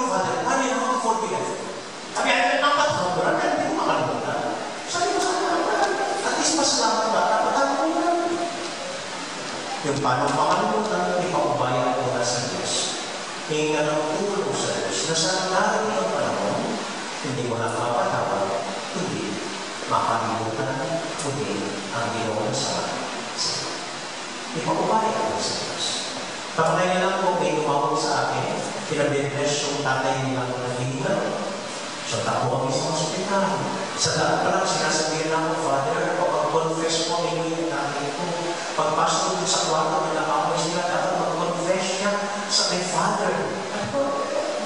Father, paano yung mga forgive? Sabi, ay, ang patawag, hindi ko makalimutan. Sabi ko sa mga, at least pasalamat ba? Napatawag ko yun. Yung paano makalimutan, ipaubaya ko na sa Diyos. Hinga ng tulong sa Diyos na sa darating ng panahon, hindi mo na mapatawag, hindi makalimutan, kundi ang ginawa sa akin. Ipaubaya ko sa Diyos. Kapag na lang po, may tumawag sa akin, pinabinres yung tatay nilang naghinga. So, tapo kami sa hospital. Sa daan pa lang, sinasabihin lang ko, Father, pag-confess po, hindi yung tatay ko. Pagpasok ko sa kwarto, nilakamoy sila, dapat mag-confess niya sa kay Father.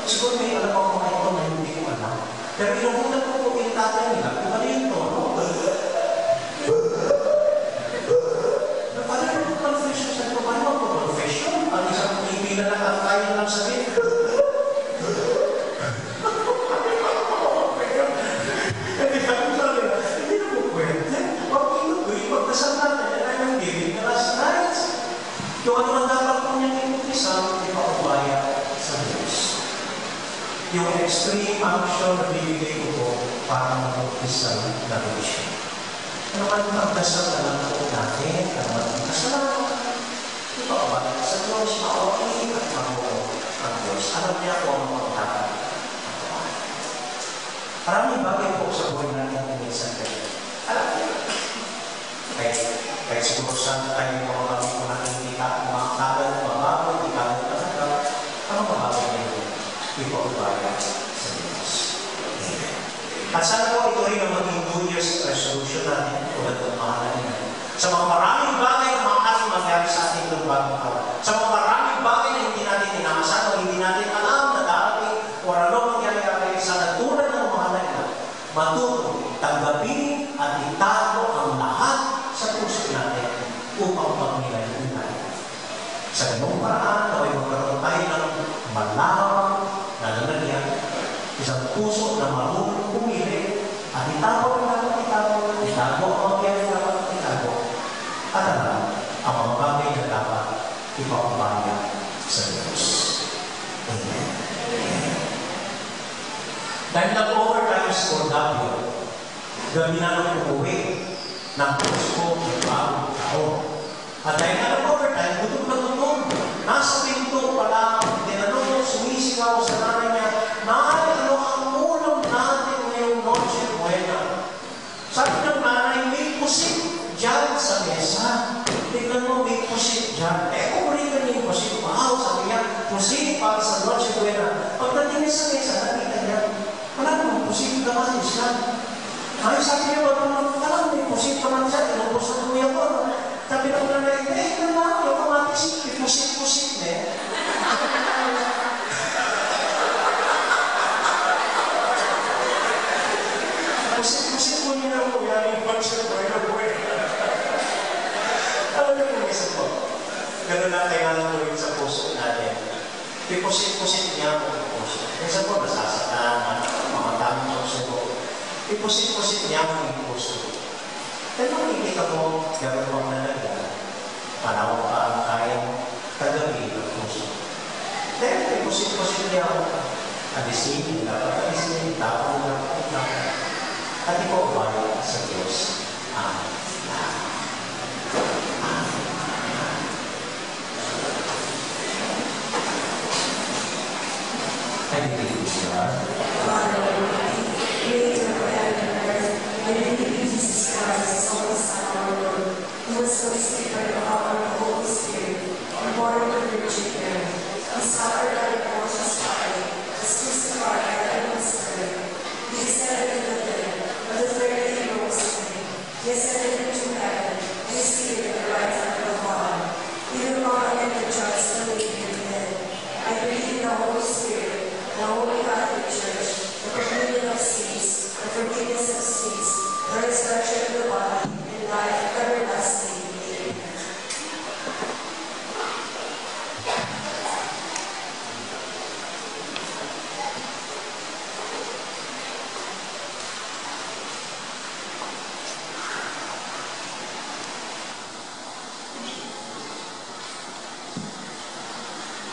Siguro may alam ako mga ito na hindi ko alam. Pero inabutan ko po yung tatay nila, kung ano yung tono. Father, confession sa ito, paano mag-confession? Ang isang pipila na kaya lang sabihin. Yung ano ang dapat po niyang inutisang, ipaubaya sa Diyos. Yung extreme action na bibigay ko po para mag-utisang na relasyon. Ano ka nung magdasal na lang po natin, ano ang kasalanan? Ipaubaya sa Diyos, maawin at mabuo ang Diyos. Alam niya po ang mga dapat. Maraming bagay po sa buhay natin ang minsan kayo. Alam niya. Kahit siguro saan tayo mga kami kung nakikita, mga kagal, mga bago, hindi kagal na kagal, ano mabagay niyo? Ipaubaya sa Diyos. At sana po ito rin ang maging New Year's resolution natin, tulad ng mahalan niya. Sa mga maraming bagay na maaaring mangyari sa ating itong bagong taon. Sa mga maraming bagay na hindi natin inaasahan o hindi natin alam na darating o ano mangyari sa natulad ng mahalan niya, matuto, tanggapin at itago ang lahat sa puso natin upang pag-nilay tayo. Sa ganung paraan, ay magkaroon tayo ng malawang na lalagyan, isang puso na marunong pumili at itago ang dapat itago ang mga kaya dapat itago at alam ang mga bagay na dapat ipaubaya sa Diyos. Amen. Dahil nag-overtime score W, gabi na lang umuwi ng puso ng bagong taon. At dahil na nag-overtime, gutom na gutom. Nasa pinto pala, tinanong, sumisigaw sa nanay niya, Nay, ano ang ulam natin ngayong Noche Buena? Sabi ng nanay, may pusit dyan sa mesa. Tignan mo, may pusit dyan. Kung rin ka niya yung pusit, wow, sabi niya, pusit para sa Noche Buena. Pagdating niya sa mesa, nakita niya, wala naman pusit, kamatis yan. Ay, sabi niya, wala naman alam, may pusit naman siya, tinubos na tuya ko. Sabi ng nanay, tignan mo, yung kamatis, may pusit-pusit na eh. Pusit-pusit mo niya po, yan yung pansya ko, yung buhay. Alam niyo kung isa po, gano'n lang kailangan ko rin sa puso natin. May pusit-pusit niya po yung puso. Minsan po, nasasatan, mga tamang puso. Ipusit-pusit niya ang yung puso. Pero makikita mo, gawin mong nalagyan, panaw pa ang kayang kagabi ng puso. Dahil ipusit-pusit niya ang alisin, dapat alisin, tapos dapat. At ipaubaya sa Diyos ang lahat. I believe this, God. I believe Jesus Christ is only Son of our Lord, who was conceived by the power of the Holy Spirit, and born of the Virgin Mary. He suffered under Pontius Pilate, was crucified by the Spirit. He descended into the dead, on the third day he rose again. He ascended into heaven, and is seated at the right hand of God. He will come again to judge the living and the dead. I believe in the Holy Spirit, the Holy Catholic Church, the communion of saints, the forgiveness of sins, the resurrection of the body, and life everlasting. Amen.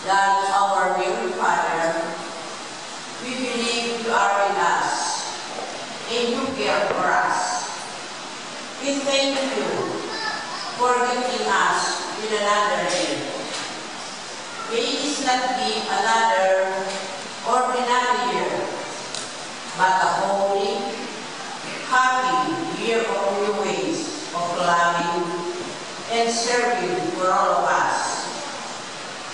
God, our dear Father, and you care for us. We thank you for gifting us with another day. May it not be another ordinary year, but a holy, happy year of new ways of loving and serving for all of us.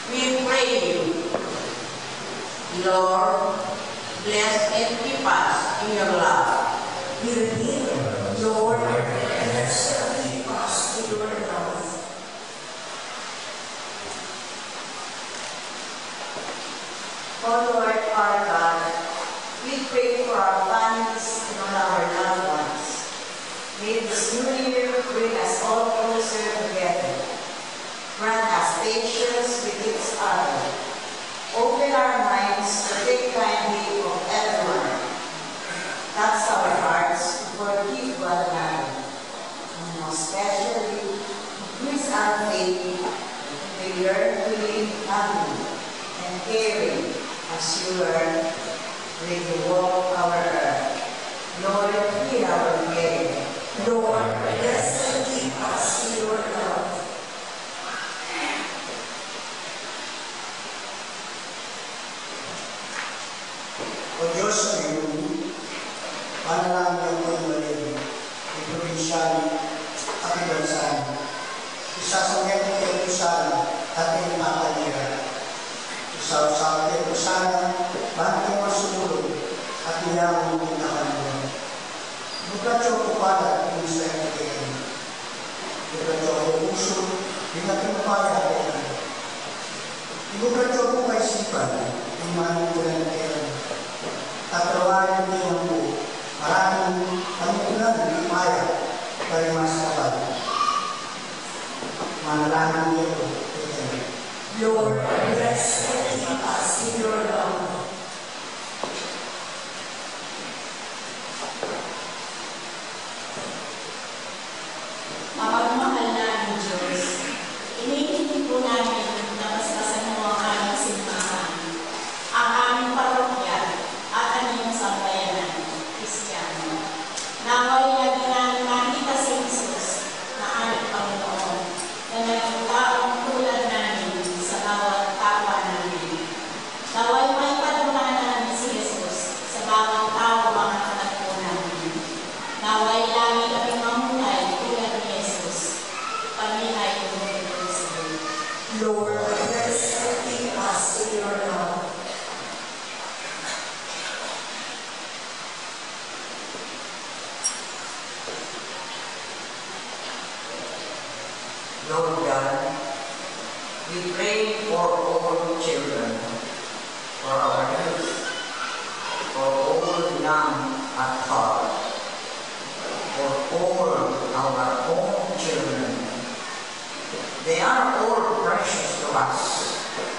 We pray you, Lord, bless and keep us in your love. We reveal, Lord, bless and keep us in your love. O Lord our God, we pray for our families and all our loved ones. May this new year bring us all closer together. Grant us patience with each other. Open our minds to take kindly of everyone. Touch our hearts to forgive one another. And most especially, increase our faith. We learn to live humbly and caring as you learn when you walk our earth. Lord, hear our prayer. Lord, bless and keep us in your love. O Diyos na iyong panalangin ko yung malim, yung probinsyali at ibansan. Isasangyan ko kayo sana at iyong papalira. Isaw-saw kayo sana, bakit mo sumulog at iyawang pinakaluan. Bukatyo ko pala kung sa iyong kayo. Bukatyo ko puso, binating mo pala kayo. Bukatyo ko kaisipan, yung manukulan kayo. Tatrawanan niyo po, maraming panukulan ng maya, kaya mas kapal. Manalangin niyo po. Lord, bless and keep us in your love. Mapagmahal namin Diyos, iniintindi po namin na bastasan mo ang aming simbahan, ang aming parokya, at aming sambayanan, Kristiyano. Naway lagi namin makita si Jesus na aming Panginoon, na naging taong tulad namin sa bawat kapwa namin. Naway may patungan namin si Jesus sa bawat tao mga katagpo namin. Naway lagi kami mamuhay tulad ni Jesus. Kami ay tumutuloy sa Diyos. Lord, bless and keep us in your love. Lord God, we pray for all children, for our youth, for all young at heart, for all our own children. They are all precious to us,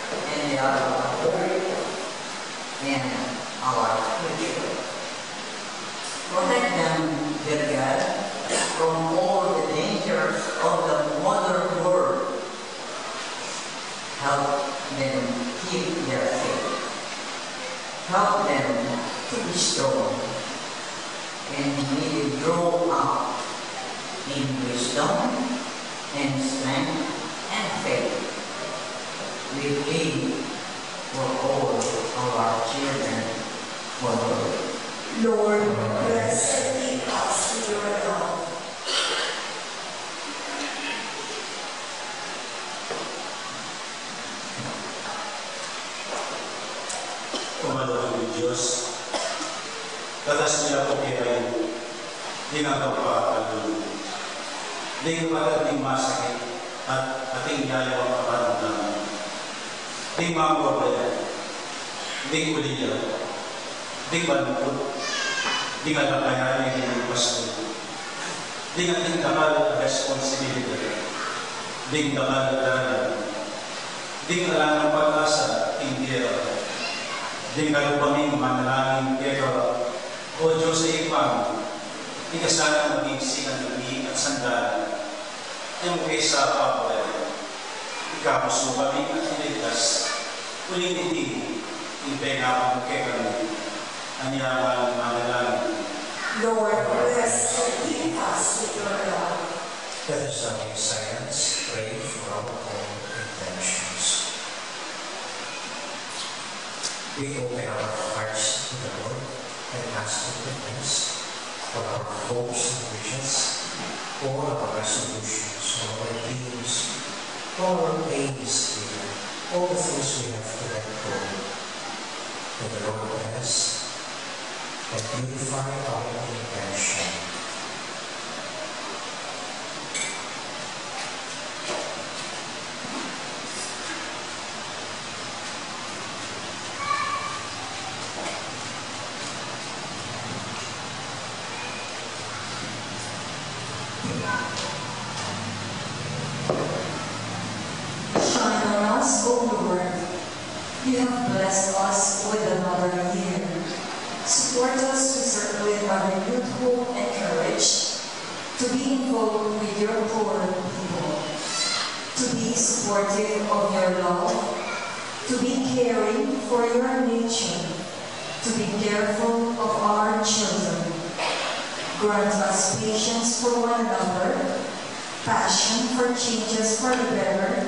and they are our hope and our future. Protect them, dear God, from all the dangers of the modern world. Help them keep their faith. Help them to be strong. And may they grow up in wisdom and strength and faith. We pray for all of our children, for Lord. Lord, bless and keep us in your love. Kumadawang ng Diyos, katas nila po kayo, di nga kapapagod. Di kapagating masakit at ating yayawang kaparamdaman. Di mawawala, di kuliya, di balukot, di nga nakayanin ng pasto, di nga tingkakal responsibilidad, di nga dalan, di nga lang ang pag-asa, tingkira, di nga lupaming manalangin pero o Diyos sa ipang, di ka sana maging sinanami at sandalan, yung kaysa papagal. Ikapos mo kami at iligtas, uling itig, impay nga kami kay kami, anyaman manalangin. Lord, bless and keep us with your love. Let us now in silence pray for our own intentions. We open our hearts to the Lord and ask forgiveness for our hopes and wishes, all our resolutions, all our dreams, all our pains here, all the things we have to let go. May the Lord bless and purify our intention. Shine on us, O Lord. You have blessed us with another year. Support us with our renewed hope and courage to be involved with your poor people, to be supportive of your love, to be caring for your nature, to be careful of our children. Grant us patience for one another, passion for changes for the better,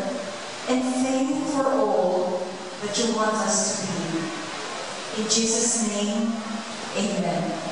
and faith for all that you want us to be. In Jesus' name, amen.